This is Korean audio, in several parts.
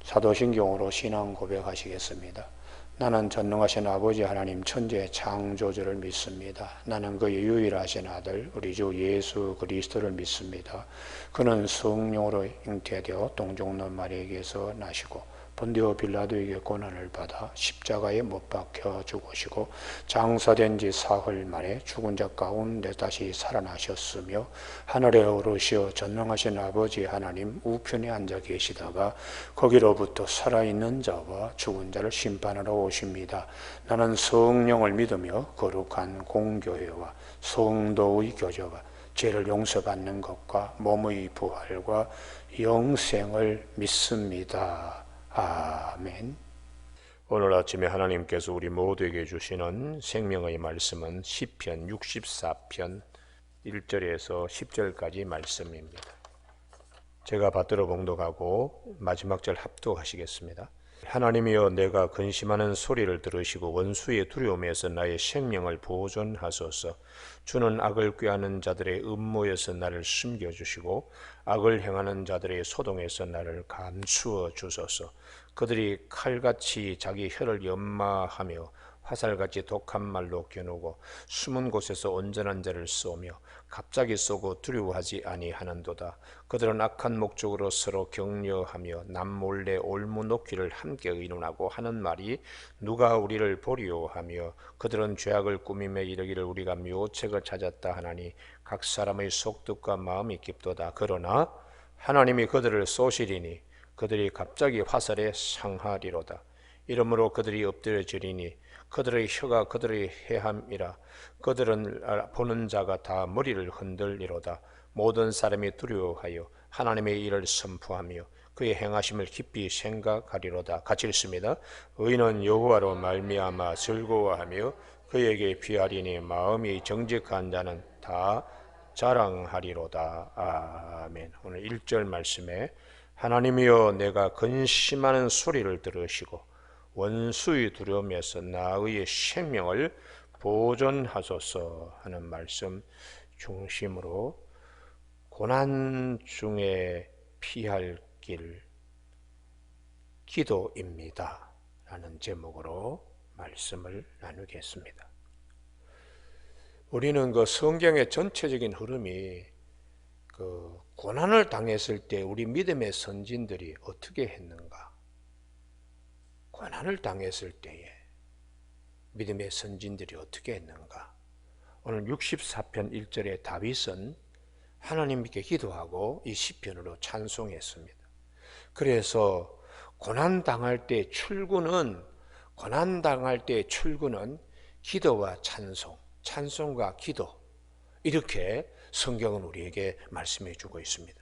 사도신경으로 신앙 고백하시겠습니다. 나는 전능하신 아버지 하나님 천지의 창조주를 믿습니다. 나는 그의 유일하신 아들 우리 주 예수 그리스도를 믿습니다. 그는 성령으로 잉태되어 동정녀 마리아에게서 나시고 본디오 빌라도에게 고난을 받아 십자가에 못 박혀 죽으시고 장사된 지 사흘 만에 죽은 자 가운데 다시 살아나셨으며 하늘에 오르시어 전능하신 아버지 하나님 우편에 앉아 계시다가 거기로부터 살아있는 자와 죽은 자를 심판하러 오십니다. 나는 성령을 믿으며 거룩한 공교회와 성도의 교제와 죄를 용서받는 것과 몸의 부활과 영생을 믿습니다. 아멘. 오늘 아침에 하나님께서 우리 모두에게 주시는 생명의 말씀은 시편 64편 1절에서 10절까지 말씀입니다. 제가 받들어 봉독하고 마지막 절 합독하시겠습니다. 하나님이여 내가 근심하는 소리를 들으시고 원수의 두려움에서 나의 생명을 보존하소서. 주는 악을 꾀하는 자들의 음모에서 나를 숨겨주시고 악을 행하는 자들의 소동에서 나를 감추어 주소서. 그들이 칼같이 자기 혀를 연마하며 화살같이 독한 말로 겨누고 숨은 곳에서 온전한 자를 쏘며 갑자기 쏘고 두려워하지 아니하는도다. 그들은 악한 목적으로 서로 격려하며 남몰래 올무높이를 함께 의논하고 하는 말이 누가 우리를 보리요 하며 그들은 죄악을 꾸미며 이르기를 우리가 묘책을 찾았다 하나니 각 사람의 속뜻과 마음이 깊도다. 그러나 하나님이 그들을 쏘시리니 그들이 갑자기 화살에 상하리로다. 이러므로 그들이 엎드려지리니 그들의 혀가 그들의 해함이라. 그들은 보는 자가 다 머리를 흔들리로다. 모든 사람이 두려워하여 하나님의 일을 선포하며 그의 행하심을 깊이 생각하리로다. 같이 읽습니다. 의인은 여호와로 말미암아 즐거워하며 그에게 피하리니 마음이 정직한 자는 다 자랑하리로다. 아멘. 오늘 1절 말씀에 하나님이여 내가 근심하는 소리를 들으시고 원수의 두려움에서 나의 생명을 보존하소서 하는 말씀 중심으로 고난 중에 피할 길 기도입니다 라는 제목으로 말씀을 나누겠습니다. 우리는 그 성경의 전체적인 흐름이 그 고난을 당했을 때 우리 믿음의 선진들이 어떻게 했는가? 고난을 당했을 때에 믿음의 선진들이 어떻게 했는가? 오늘 64편 1절에 다윗은 하나님께 기도하고 이 시편으로 찬송했습니다. 그래서 고난 당할 때 출구는 기도와 찬송, 찬송과 기도, 이렇게 성경은 우리에게 말씀해 주고 있습니다.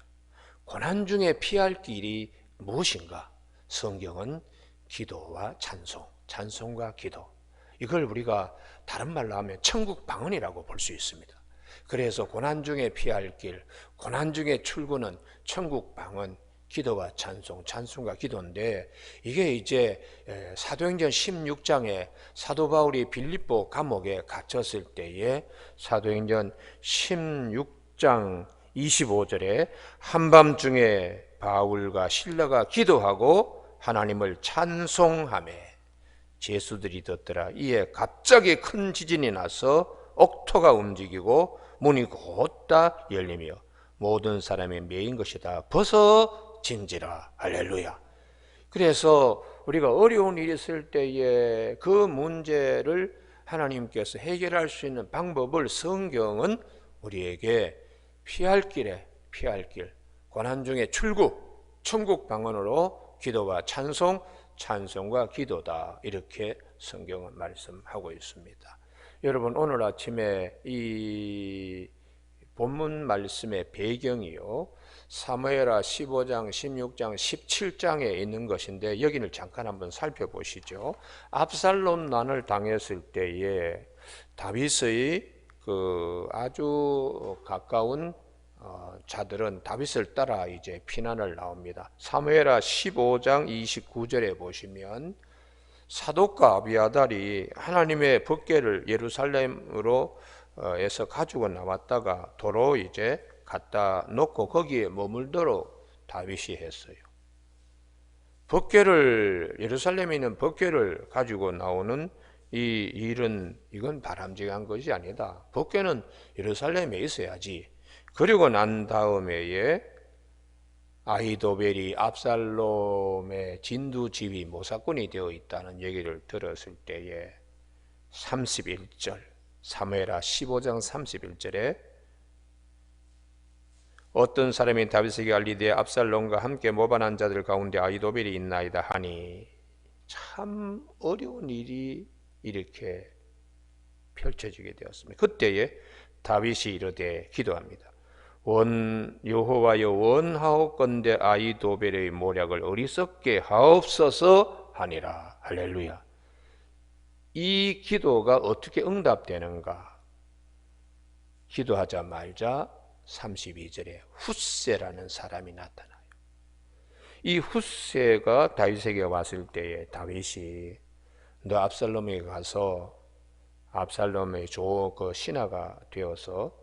고난 중에 피할 길이 무엇인가? 성경은 기도와 찬송, 찬송과 기도, 이걸 우리가 다른 말로 하면 천국 방언이라고 볼 수 있습니다. 그래서 고난 중에 피할 길, 고난 중에 출구는 천국 방언, 기도와 찬송, 찬송과 기도인데, 이게 이제 사도행전 16장에 사도 바울이 빌립보 감옥에 갇혔을 때에 사도행전 16장 25절에 한밤중에 바울과 실라가 기도하고 하나님을 찬송하며 제수들이 듣더라. 이에 갑자기 큰 지진이 나서 옥토가 움직이고 문이 곧다 열리며 모든 사람이 메인 것이 다 벗어진지라. 할렐루야. 그래서 우리가 어려운 일이 있을 때에 그 문제를 하나님께서 해결할 수 있는 방법을 성경은 우리에게 피할 길, 고난 중에 출구, 천국 방언으로 기도와 찬송, 찬송과 기도다, 이렇게 성경은 말씀하고 있습니다. 여러분, 오늘 아침에 이 본문 말씀의 배경이요, 사무엘하 15장, 16장, 17장에 있는 것인데 여기를 잠깐 한번 살펴보시죠. 압살롬 난을 당했을 때에 다윗의 그 아주 가까운 자들은 다윗을 따라 이제 피난을 나옵니다. 사무엘하 15장 29절에 보시면 사독과 아비아달이 하나님의 법궤를 예루살렘으로 에서 가지고 나왔다가 도로 이제 갖다 놓고 거기에 머물도록 다윗이 했어요. 법궤를, 예루살렘에 있는 법궤를 가지고 나오는 이 일은, 이건 바람직한 것이 아니다. 법궤는 예루살렘에 있어야지. 그리고 난 다음에 아히도벨이 압살롬의 진두지휘 모사꾼이 되어 있다는 얘기를 들었을 때에 31절, 사무엘하 15장 31절에 어떤 사람이 다윗에게 알리되 압살롬과 함께 모반한 자들 가운데 아히도벨이 있나이다 하니, 참 어려운 일이 이렇게 펼쳐지게 되었습니다. 그때에 다윗이 이르되 기도합니다. 여호와여, 원하옵건대 아히도벨의 모략을 어리석게 하옵소서 하니라. 할렐루야. 이 기도가 어떻게 응답되는가? 기도하자 말자 32절에 훗세라는 사람이 나타나요. 이 훗세가 다윗에게 왔을 때에 다윗이 너 압살롬에게 가서 압살롬의 그 신하가 되어서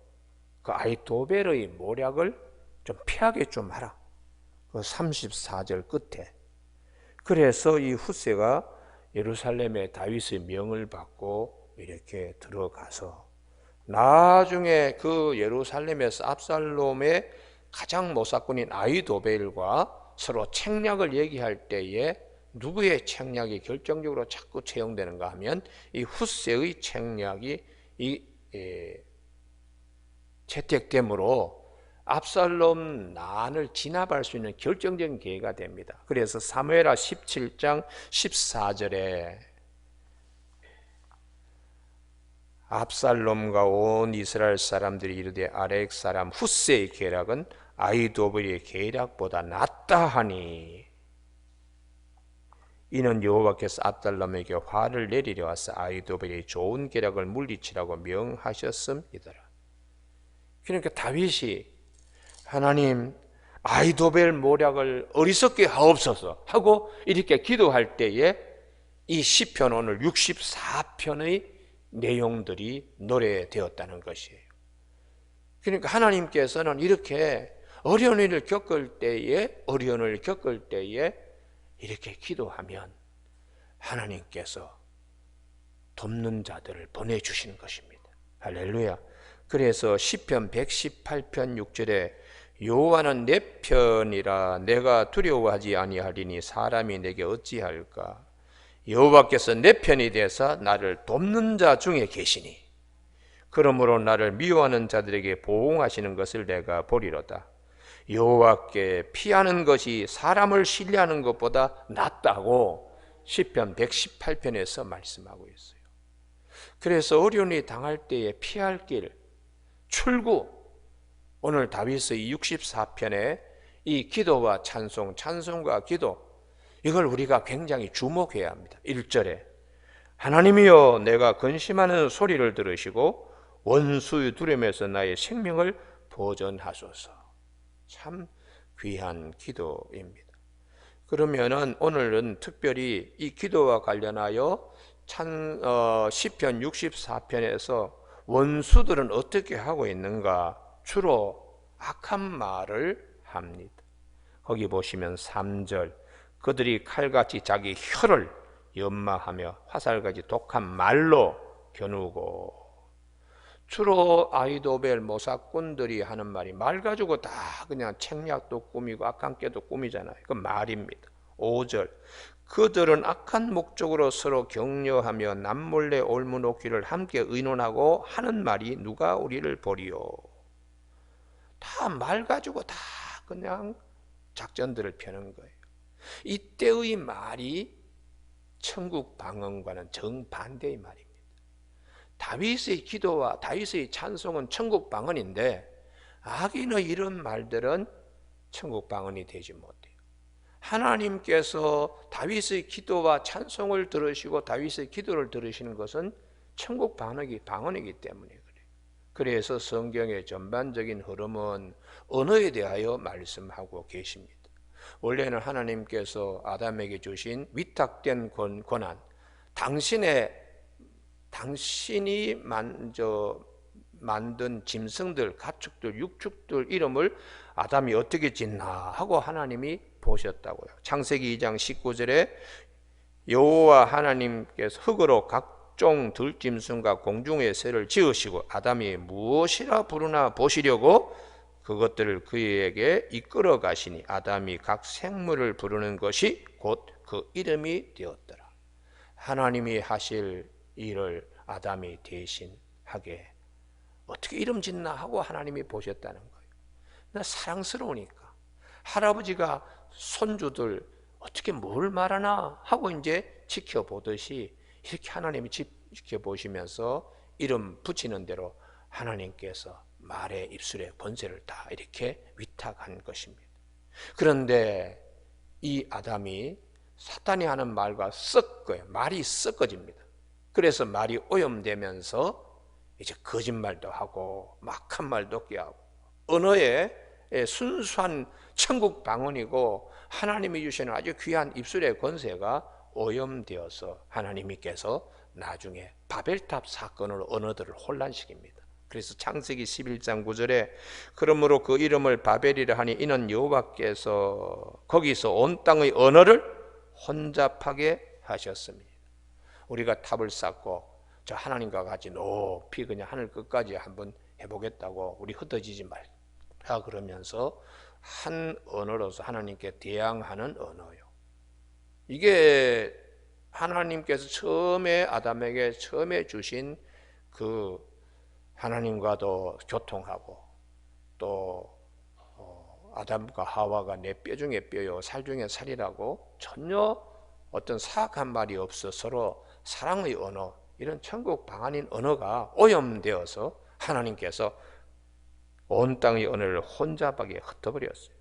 그 아히도벨의 모략을 좀 피하게 좀 하라. 그 34절 끝에. 그래서 이 훗세가 예루살렘에 다윗의 명을 받고 이렇게 들어가서 나중에 그 예루살렘에서 압살롬의 가장 모사꾼인 아히도벨과 서로 책략을 얘기할 때에 누구의 책략이 결정적으로 자꾸 채용되는가 하면 이 훗세의 책략이 채택되므로 압살롬 난을 진압할 수 있는 결정적인 계기가 됩니다. 그래서 사무엘하 17장 14절에 압살롬과 온 이스라엘 사람들이 이르되 아렉 사람 훗세의 계략은 아히도벨의 계략보다 낫다 하니, 이는 여호와께서 압살롬에게 화를 내리려 하사 아히도벨의 좋은 계략을 물리치라고 명하셨음이더라. 그러니까 다윗이 하나님 아히도벨 모략을 어리석게 하옵소서 하고 이렇게 기도할 때에 이 시편 오늘 64편의 내용들이 노래되었다는 것이에요. 그러니까 하나님께서는 이렇게 어려운 일을 겪을 때에 이렇게 기도하면 하나님께서 돕는 자들을 보내주시는 것입니다. 할렐루야. 그래서 시편 118편 6절에 여호와는 내 편이라 내가 두려워하지 아니하리니 사람이 내게 어찌할까. 여호와께서 내 편이 되사 나를 돕는 자 중에 계시니 그러므로 나를 미워하는 자들에게 보응하시는 것을 내가 보리로다. 여호와께 피하는 것이 사람을 신뢰하는 것보다 낫다고 시편 118편에서 말씀하고 있어요. 그래서 어려운 일이 당할 때에 피할 길, 출구, 오늘 다윗의 64편의 이 기도와 찬송, 찬송과 기도, 이걸 우리가 굉장히 주목해야 합니다. 1절에 하나님이여 내가 근심하는 소리를 들으시고 원수의 두려움에서 나의 생명을 보전하소서. 참 귀한 기도입니다. 그러면은 오늘은 특별히 이 기도와 관련하여 시편 64편에서 원수들은 어떻게 하고 있는가? 주로 악한 말을 합니다. 거기 보시면 3절 그들이 칼같이 자기 혀를 연마하며 화살같이 독한 말로 겨누고, 주로 아히도벨 모사꾼들이 하는 말이 말 가지고 다 그냥 책략도 꾸미고 악한 꾀도 꾸미잖아요. 그 말입니다. 5절 그들은 악한 목적으로 서로 격려하며 남몰래 올무놓기를 함께 의논하고 하는 말이 누가 우리를 보리요. 다 말 가지고 다 그냥 작전들을 펴는 거예요. 이때의 말이 천국 방언과는 정반대의 말입니다. 다윗의 기도와 다윗의 찬송은 천국 방언인데 악인의 이런 말들은 천국 방언이 되지 못해요. 하나님께서 다윗의 기도와 찬송을 들으시고 다윗의 기도를 들으시는 것은 천국 방언이기 때문에 그래요. 그래서 성경의 전반적인 흐름은 언어에 대하여 말씀하고 계십니다. 원래는 하나님께서 아담에게 주신 위탁된 권한, 당신이 만든 짐승들, 가축들, 육축들 이름을 아담이 어떻게 짓나 하고 하나님이 보셨다고요. 창세기 2장 19절에 여호와 하나님께서 흙으로 각종 들짐승과 공중의 새를 지으시고 아담이 무엇이라 부르나 보시려고 그것들을 그에게 이끌어 가시니 아담이 각 생물을 부르는 것이 곧 그 이름이 되었더라. 하나님이 하실 일을 아담이 대신하게 어떻게 이름 짓나 하고 하나님이 보셨다는 거예요. 나 사랑스러우니까 할아버지가 손주들 어떻게 뭘 말하나 하고 이제 지켜보듯이 이렇게 하나님이 지켜보시면서 이름 붙이는 대로 하나님께서 말의 입술의 권세를 다 이렇게 위탁한 것입니다. 그런데 이 아담이 사탄이 하는 말과 섞어요. 말이 섞어집니다. 그래서 말이 오염되면서 이제 거짓말도 하고 막한 말도 뀌하고 언어의 순수한 천국 방언이고 하나님이 주시는 아주 귀한 입술의 권세가 오염되어서 하나님께서 나중에 바벨탑 사건으로 언어들을 혼란시킵니다. 그래서 창세기 11장 9절에 그러므로 그 이름을 바벨이라 하니 이는 여호와께서 거기서 온 땅의 언어를 혼잡하게 하셨습니다. 우리가 탑을 쌓고 저 하나님과 같이 높이 그냥 하늘 끝까지 한번 해보겠다고 우리 흩어지지 말라 그러면서 한 언어로서 하나님께 대항하는 언어요. 이게 하나님께서 처음에 아담에게 처음에 주신 그 하나님과도 교통하고 또 아담과 하와가 내 뼈 중에 뼈요 살 중에 살이라고 전혀 어떤 사악한 말이 없어 서로 사랑의 언어 이런 천국 방언인 언어가 오염되어서 하나님께서 온 땅의 언어를 혼잡하게 흩어버렸어요.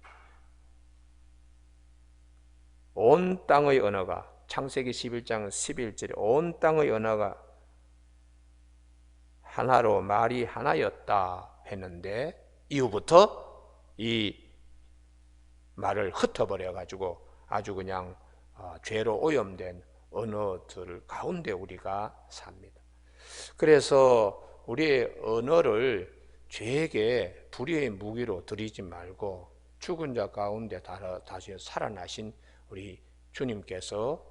온 땅의 언어가 창세기 11장 11절에 온 땅의 언어가 하나로 말이 하나였다 했는데 이후부터 이 말을 흩어버려 가지고 아주 그냥 죄로 오염된 언어들 가운데 우리가 삽니다. 그래서 우리의 언어를 죄에게 불의의 무기로 드리지 말고 죽은 자 가운데 다시 살아나신 우리 주님께서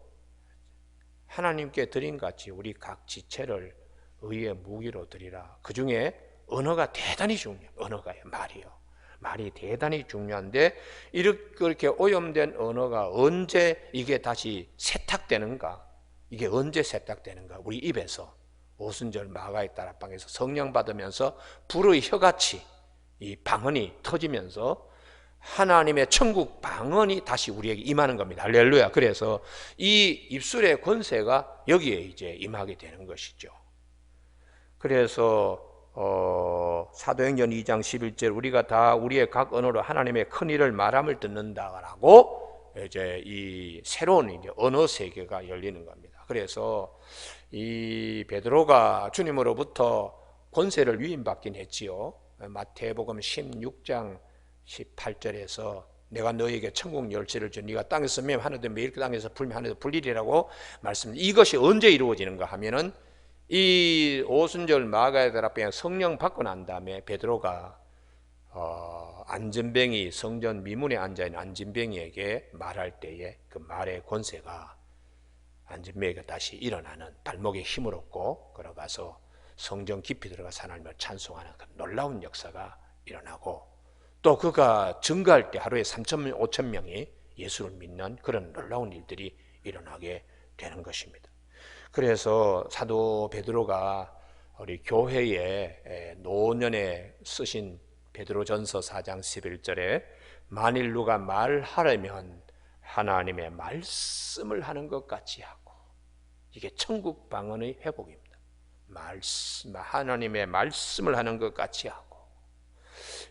하나님께 드린 같이 우리 각 지체를 의의 무기로 드리라. 그 중에 언어가 대단히 중요해요. 언어가요, 말이요. 말이 대단히 중요한데 이렇게 오염된 언어가 언제 이게 다시 세탁되는가? 이게 언제 세탁되는가? 우리 입에서 오순절 마가의 다락방에서 성령 받으면서 불의 혀같이 이 방언이 터지면서 하나님의 천국 방언이 다시 우리에게 임하는 겁니다. 할렐루야. 그래서 이 입술의 권세가 여기에 이제 임하게 되는 것이죠. 그래서 사도행전 2장 11절 우리가 다 우리의 각 언어로 하나님의 큰 일을 말함을 듣는다라고 이제 이 새로운 이제 언어 세계가 열리는 겁니다. 그래서 이 베드로가 주님으로부터 권세를 위임받긴 했지요. 마태복음 16장 18절에서 내가 너에게 천국 열쇠를 줘 네가 땅에서 매면 하늘도 매일 땅에서 불면 하늘도 불리리라고 말씀. 이것이 언제 이루어지는가 하면은 이 오순절 마가의 다락방에 성령 받고 난 다음에 베드로가 안전뱅이 성전 미문에 앉아있는 안전뱅이에게 말할 때에 그 말의 권세가 안전뱅이가 다시 일어나는 발목에 힘을 얻고 걸어가서 성전 깊이 들어가서 하나님을 찬송하는 그 놀라운 역사가 일어나고 또 그가 증가할 때 하루에 3천 5천 명이 예수를 믿는 그런 놀라운 일들이 일어나게 되는 것입니다. 그래서 사도 베드로가 우리 교회에 노년에 쓰신 베드로전서 4장 11절에 만일 누가 말하려면 하나님의 말씀을 하는 것 같이 하고 이게 천국 방언의 회복입니다. 하나님의 말씀을 하는 것 같이 하고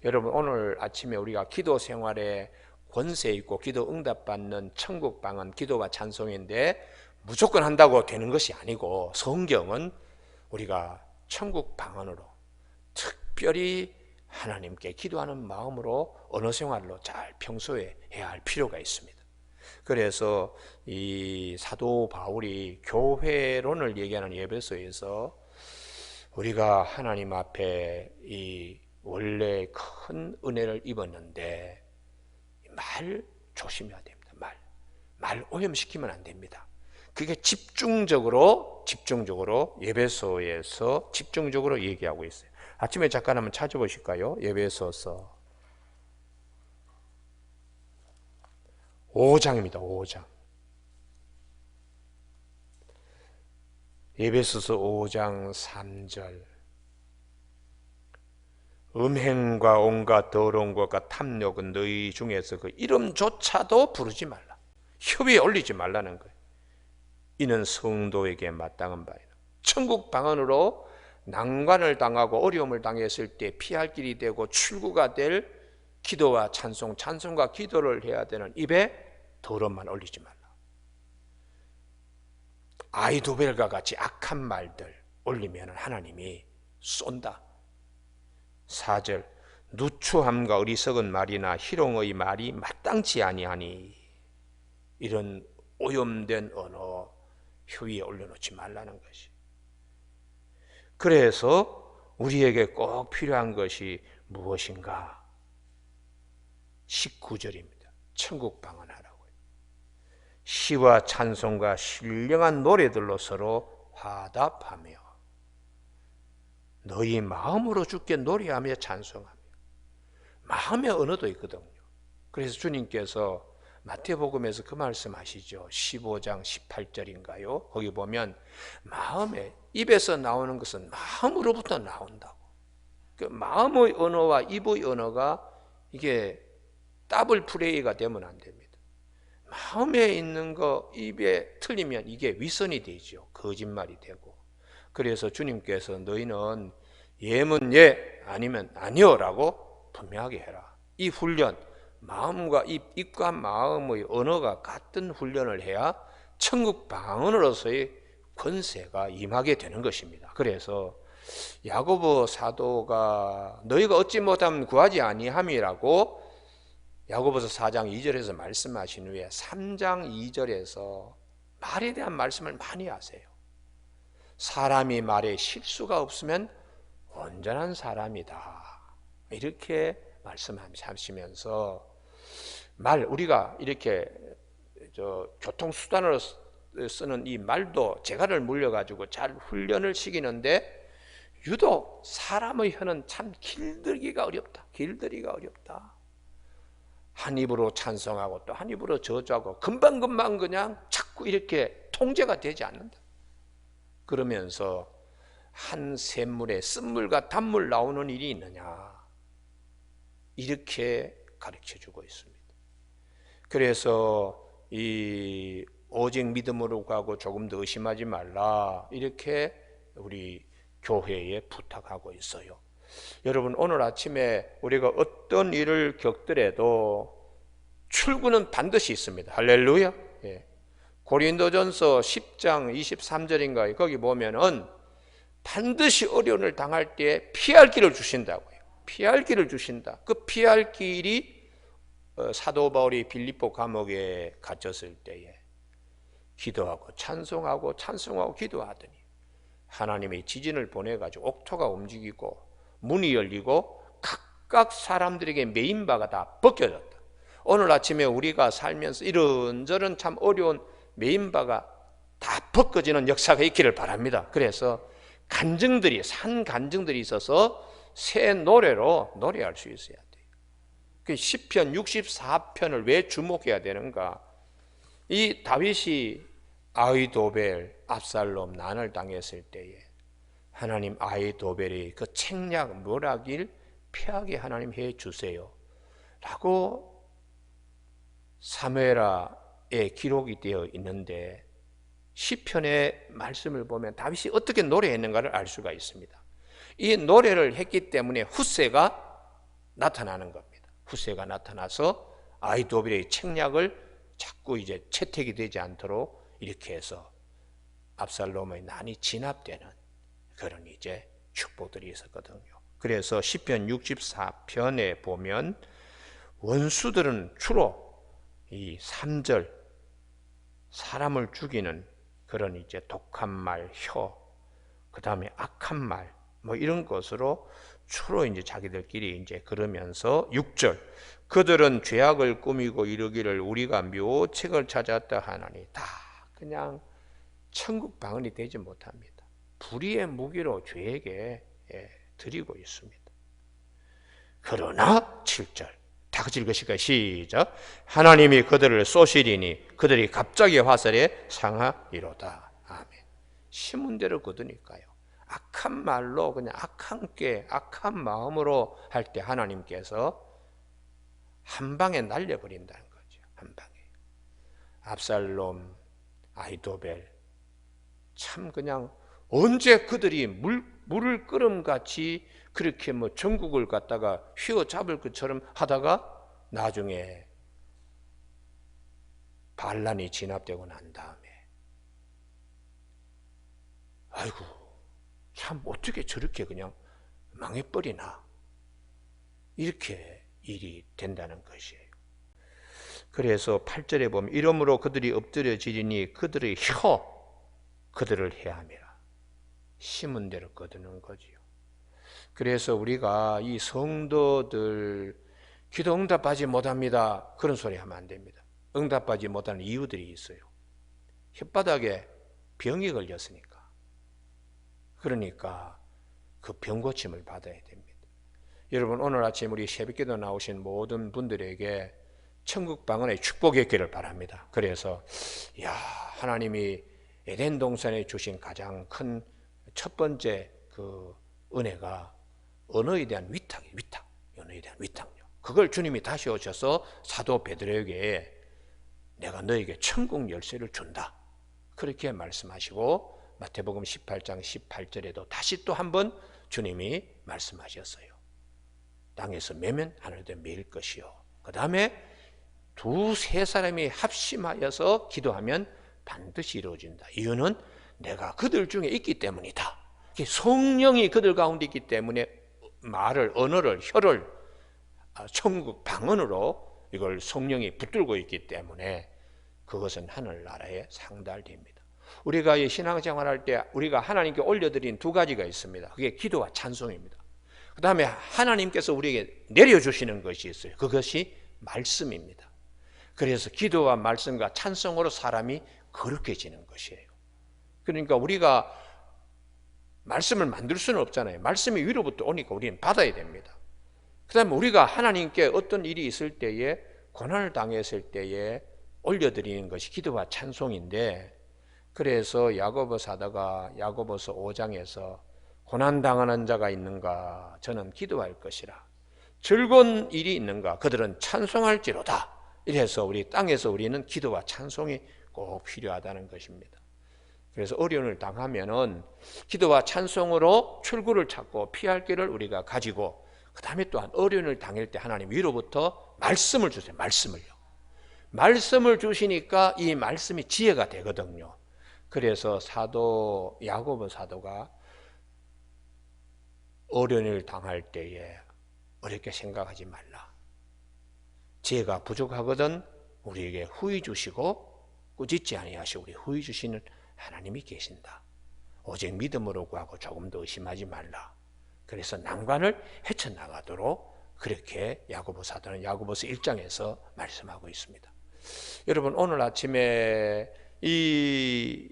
여러분 오늘 아침에 우리가 기도 생활에 권세 있고 기도 응답받는 천국 방언 기도와 찬송인데 무조건 한다고 되는 것이 아니고 성경은 우리가 천국 방언으로 특별히 하나님께 기도하는 마음으로 언어 생활로 잘 평소에 해야 할 필요가 있습니다. 그래서 이 사도 바울이 교회론을 얘기하는 에베소에서 우리가 하나님 앞에 이 원래 큰 은혜를 입었는데 말 조심해야 됩니다. 말 오염시키면 안 됩니다. 그게 집중적으로 예배소에서 집중적으로 얘기하고 있어요. 아침에 잠깐 한번 찾아보실까요? 예배소서 5장입니다. 5장. 예배소서 5장 3절. 음행과 온갖 더러운 것과 탐욕은 너희 중에서 그 이름조차도 부르지 말라. 협의에 올리지 말라는 거예요. 이는 성도에게 마땅한 바이라. 천국 방언으로 난관을 당하고 어려움을 당했을 때 피할 길이 되고 출구가 될 기도와 찬송과 기도를 해야 되는 입에 더러운 말 올리지 말라. 아이도벨과 같이 악한 말들 올리면 하나님이 쏜다. 4절. 누추함과 어리석은 말이나 희롱의 말이 마땅치 아니하니. 이런 오염된 언어 휴위에 올려놓지 말라는 것이. 그래서 우리에게 꼭 필요한 것이 무엇인가? 19절입니다. 천국 방언하라고요. 시와 찬송과 신령한 노래들로 서로 화답하며 너희 마음으로 주께 노래하며 찬송하며. 마음의 언어도 있거든요. 그래서 주님께서 마태복음에서 그 말씀하시죠. 15장 18절인가요? 거기 보면 마음에 입에서 나오는 것은 마음으로부터 나온다고. 그 마음의 언어와 입의 언어가 이게 더블 플레이가 되면 안 됩니다. 마음에 있는 거 입에 틀리면 이게 위선이 되죠. 거짓말이 되고. 그래서 주님께서 너희는 예면 예 아니면 아니요라고 분명하게 해라. 이 훈련, 마음과 입과 마음의 언어가 같은 훈련을 해야 천국 방언으로서의 권세가 임하게 되는 것입니다. 그래서 야고보 사도가 너희가 얻지 못하면 구하지 아니함이라고 야고보서 4장 2절에서 말씀하신 후에 3장 2절에서 말에 대한 말씀을 많이 하세요. 사람이 말에 실수가 없으면 온전한 사람이다. 이렇게 말씀하시면서 우리가 이렇게 교통수단으로 쓰는 이 말도 재갈을 물려가지고 잘 훈련을 시키는데 유독 사람의 혀는 참 길들이기가 어렵다. 한 입으로 찬송하고 또 한 입으로 저주하고 금방금방 그냥 자꾸 이렇게 통제가 되지 않는다. 그러면서 한 샘물에 쓴물과 단물 나오는 일이 있느냐, 이렇게 가르쳐주고 있습니다. 그래서 이 오직 믿음으로 가고 조금 더 의심하지 말라, 이렇게 우리 교회에 부탁하고 있어요. 여러분, 오늘 아침에 우리가 어떤 일을 겪더라도 출구는 반드시 있습니다. 할렐루야. 예. 고린도전서 10장 23절인가요? 거기 보면은 반드시 어려움을 당할 때 피할 길을 주신다고요. 피할 길을 주신다. 그 피할 길이 사도 바울이 빌립보 감옥에 갇혔을 때에 기도하고 찬송하고 기도하더니 하나님의 지진을 보내가지고 옥토가 움직이고 문이 열리고 각각 사람들에게 메인 바가 다 벗겨졌다. 오늘 아침에 우리가 살면서 이런저런 참 어려운 메인 바가 다 벗겨지는 역사가 있기를 바랍니다. 그래서 산 간증들이 있어서 새 노래로 노래할 수 있어야 돼요. 그 시편 64편을 왜 주목해야 되는가? 이 다윗이 아히도벨, 압살롬 난을 당했을 때에 하나님 아히도벨이 그 책략 묘락을 피하게 하나님 해 주세요 라고 사무엘하에 기록이 되어 있는데, 시편의 말씀을 보면 다윗이 어떻게 노래했는가를 알 수가 있습니다. 이 노래를 했기 때문에 후세가 나타나는 겁니다. 후세가 나타나서 아히도벨의 책략을 자꾸 이제 채택이 되지 않도록 이렇게 해서 압살롬의 난이 진압되는 그런 이제 축복들이 있었거든요. 그래서 시편 64편에 보면 원수들은 주로 이 3절 사람을 죽이는 그런 이제 독한 말, 혀, 그 다음에 악한 말, 뭐 이런 것으로 주로 이제 자기들끼리 이제 그러면서 6절 그들은 죄악을 꾸미고 이르기를 우리가 묘책을 찾았다 하나니 다 그냥 천국 방언이 되지 못합니다. 불의의 무기로 죄에게 드리고 있습니다. 그러나 7절 다 같이 읽으실까요? 시작. 하나님이 그들을 쏘시리니 그들이 갑자기 화살에 상하리로다. 아멘. 신문대로 거두니까요. 악한 말로 그냥 악한 꾀, 악한 마음으로 할 때 하나님께서 한 방에 날려버린다는 거죠. 한 방에. 압살롬, 아히도벨 참 그냥 언제 그들이 물을 끓음같이 그렇게 뭐 전국을 갖다가 휘어잡을 것처럼 하다가 나중에 반란이 진압되고 난 다음에 아이고 참 어떻게 저렇게 그냥 망해버리나 이렇게 일이 된다는 것이에요. 그래서 8절에 보면 이러므로 그들이 엎드려지리니 그들의 그들을 해함이라. 심은 대로 거두는 거지요. 그래서 우리가 이 성도들 기도 응답하지 못합니다 그런 소리 하면 안 됩니다. 응답하지 못하는 이유들이 있어요. 혓바닥에 병이 걸렸으니까. 그러니까 그 병 고침을 받아야 됩니다. 여러분 오늘 아침 우리 새벽기도 나오신 모든 분들에게 천국 방언의 축복이 있기를 바랍니다. 그래서 하나님이 에덴 동산에 주신 가장 큰 첫 번째 그 은혜가 언어에 대한 언어에 대한 위탁요. 그걸 주님이 다시 오셔서 사도 베드로에게 내가 너에게 천국 열쇠를 준다 그렇게 말씀하시고 마태복음 18장 18절에도 다시 또 한 번 주님이 말씀하셨어요. 땅에서 매면 하늘도 매일 것이요. 그 다음에 두세 사람이 합심하여서 기도하면 반드시 이루어진다. 이유는 내가 그들 중에 있기 때문이다. 성령이 그들 가운데 있기 때문에 언어를, 혀를 천국 방언으로 이걸 성령이 붙들고 있기 때문에 그것은 하늘나라에 상달됩니다. 우리가 이 신앙생활할 때 우리가 하나님께 올려드린 두 가지가 있습니다. 그게 기도와 찬송입니다. 그 다음에 하나님께서 우리에게 내려주시는 것이 있어요. 그것이 말씀입니다. 그래서 기도와 말씀과 찬송으로 사람이 거룩해지는 것이에요. 그러니까 우리가 말씀을 만들 수는 없잖아요. 말씀이 위로부터 오니까 우리는 받아야 됩니다. 그 다음에 우리가 하나님께 어떤 일이 있을 때에 고난을 당했을 때에 올려드리는 것이 기도와 찬송인데 그래서 야고보 사도가 야고보서 5장에서 고난당하는 자가 있는가 저는 기도할 것이라 즐거운 일이 있는가 그들은 찬송할지로다. 이래서 우리 땅에서 우리는 기도와 찬송이 꼭 필요하다는 것입니다. 그래서 어려움을 당하면은 기도와 찬송으로 출구를 찾고 피할 길을 우리가 가지고 그 다음에 또한 어려움을 당할 때 하나님 위로부터 말씀을 주세요. 말씀을 주시니까 이 말씀이 지혜가 되거든요. 그래서 야고보 사도가 어려움을 당할 때에 어렵게 생각하지 말라. 지혜가 부족하거든 우리에게 후히 주시고 꾸짖지 아니하시고 우리 후히 주시는 하나님이 계신다. 오직 믿음으로 구하고 조금 더 의심하지 말라. 그래서 난관을 헤쳐나가도록 그렇게 야고보 사도는 야고보서 1장에서 말씀하고 있습니다. 여러분 오늘 아침에 이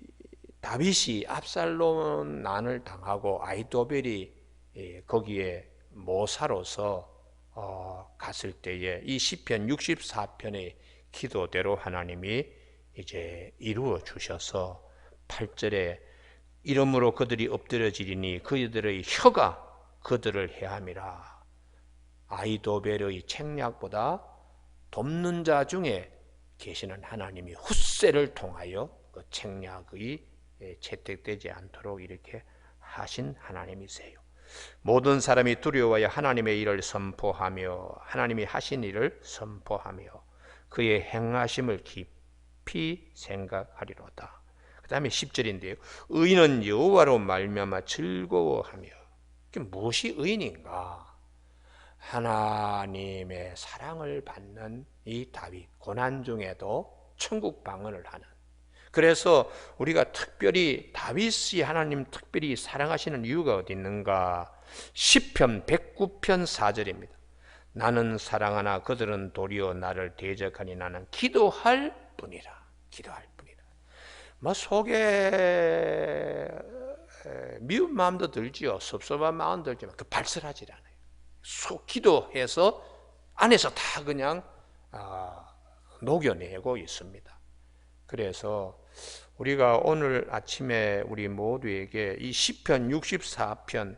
다윗이 압살롬 난을 당하고 아히도벨이 거기에 모사로서 갔을 때에 이 시편 64편의 기도대로 하나님이 이제 이루어 주셔서 8절에 이러므로 그들이 엎드려지리니 그들의 혀가 그들을 해함이라. 아히도벨의 책략보다 돕는 자 중에 계시는 하나님이 훗세를 통하여 그 책략의 채택되지 않도록 이렇게 하신 하나님이세요. 모든 사람이 두려워하여 하나님의 일을 선포하며 하나님이 하신 일을 선포하며 그의 행하심을 깊이 생각하리로다. 그 다음에 10절인데요. 의인은 여호와로 말미암아 즐거워하며. 무엇이 의인인가? 하나님의 사랑을 받는 이 다윗, 고난 중에도 천국 방언을 하는. 그래서 우리가 특별히 다윗이 하나님 특별히 사랑하시는 이유가 어디 있는가? 시편 109편 4절입니다. 나는 사랑하나 그들은 도리어 나를 대적하니 나는 기도할 뿐이라. 기도할 뿐이라. 뭐 속에 미운 마음도 들지요. 섭섭한 마음 들지만 그 발설하지 않아요. 기도해서 안에서 다 그냥 녹여내고 있습니다. 그래서 우리가 오늘 아침에 우리 모두에게 이 시편 64편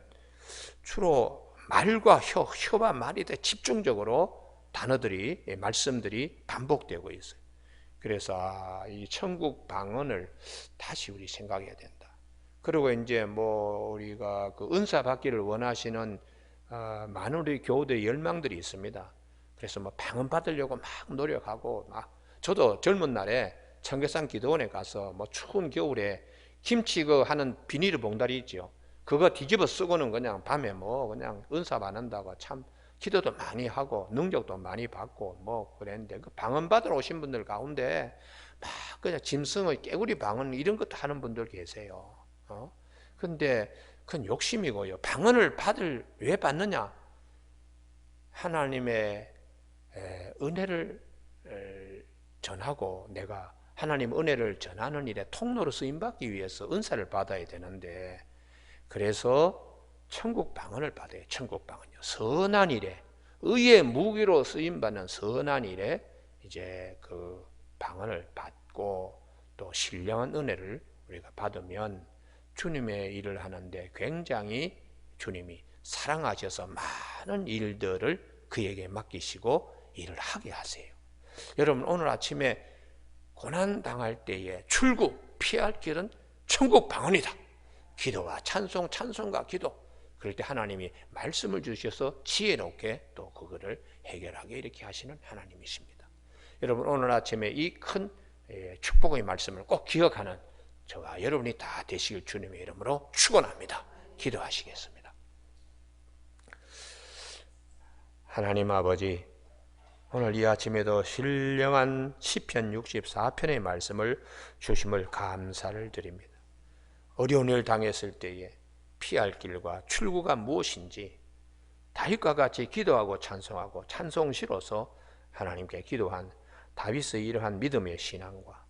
주로 말과 혀와 말이 집중적으로 단어들이 말씀들이 반복되고 있어요. 그래서 이 천국 방언을 다시 우리 생각해야 된다. 그리고 이제 뭐 우리가 그 은사 받기를 원하시는 많은 우리 교우들의 열망들이 있습니다. 그래서 뭐 방언 받으려고 막 노력하고 저도 젊은 날에 청계산 기도원에 가서 뭐 추운 겨울에 김치 하는 비닐 봉다리 있죠. 그거 뒤집어 쓰고는 그냥 밤에 뭐 그냥 은사 받는다고 참 기도도 많이 하고 능력도 많이 받고 뭐 그랬는데 그 방언 받으러 오신 분들 가운데 막 그냥 짐승의 깨구리 방언 이런 것도 하는 분들 계세요. 근데 그건 욕심이고요. 방언을 왜 받느냐? 하나님의 은혜를 전하고 내가 하나님 은혜를 전하는 일에 통로로 쓰임받기 위해서 은사를 받아야 되는데, 그래서 천국 방언을 받아요. 천국 방언이요. 선한 일에, 의의 무기로 쓰임받는 선한 일에 이제 그 방언을 받고 또 신령한 은혜를 우리가 받으면 주님의 일을 하는데 굉장히 주님이 사랑하셔서 많은 일들을 그에게 맡기시고 일을 하게 하세요. 여러분 오늘 아침에 고난 당할 때에 출구 피할 길은 천국 방언이다. 기도와 찬송, 찬송과 기도. 그럴 때 하나님이 말씀을 주셔서 지혜롭게 또 그거를 해결하게 이렇게 하시는 하나님이십니다. 여러분 오늘 아침에 이 큰 축복의 말씀을 꼭 기억하는 저와 여러분이 다 되시길 주님의 이름으로 축원합니다. 기도하시겠습니다. 하나님 아버지, 오늘 이 아침에도 신령한 시편 64편의 말씀을 주심을 감사를 드립니다. 어려운 일 당했을 때에 피할 길과 출구가 무엇인지 다윗과 같이 기도하고 찬송하고 찬송시로서 하나님께 기도한 다윗의 이러한 믿음의 신앙과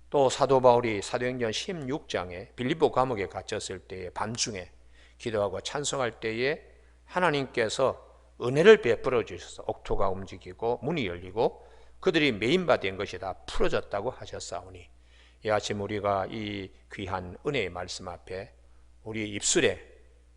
또 사도 바울이 사도행전 16장에 빌립보 감옥에 갇혔을 때에 밤중에 기도하고 찬송할 때에 하나님께서 은혜를 베풀어 주셔서 옥토가 움직이고 문이 열리고 그들이 메인바된 것이 다 풀어졌다고 하셨사오니, 이 아침 우리가 이 귀한 은혜의 말씀 앞에 우리 입술에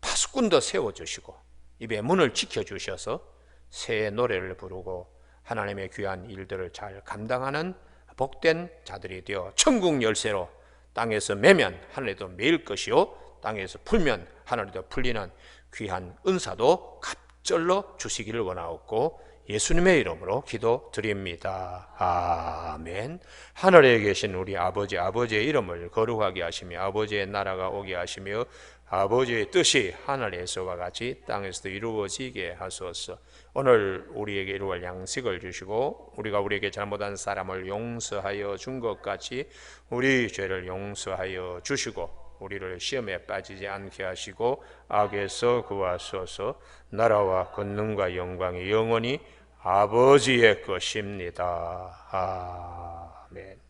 파수꾼도 세워주시고 입에 문을 지켜주셔서 새 노래를 부르고 하나님의 귀한 일들을 잘 감당하는 복된 자들이 되어 천국 열쇠로 땅에서 매면 하늘에도 매일 것이요 땅에서 풀면 하늘에도 풀리는 귀한 은사도 갑절로 주시기를 원하옵고 예수님의 이름으로 기도드립니다. 아멘. 하늘에 계신 우리 아버지의 이름을 거룩하게 하시며 아버지의 나라가 오게 하시며 아버지의 뜻이 하늘에서와 같이 땅에서도 이루어지게 하소서. 오늘 우리에게 이루어갈 양식을 주시고 우리가 우리에게 잘못한 사람을 용서하여 준 것 같이 우리 죄를 용서하여 주시고 우리를 시험에 빠지지 않게 하시고 악에서 구하소서. 나라와 권능과 영광이 영원히 아버지의 것입니다. 아멘.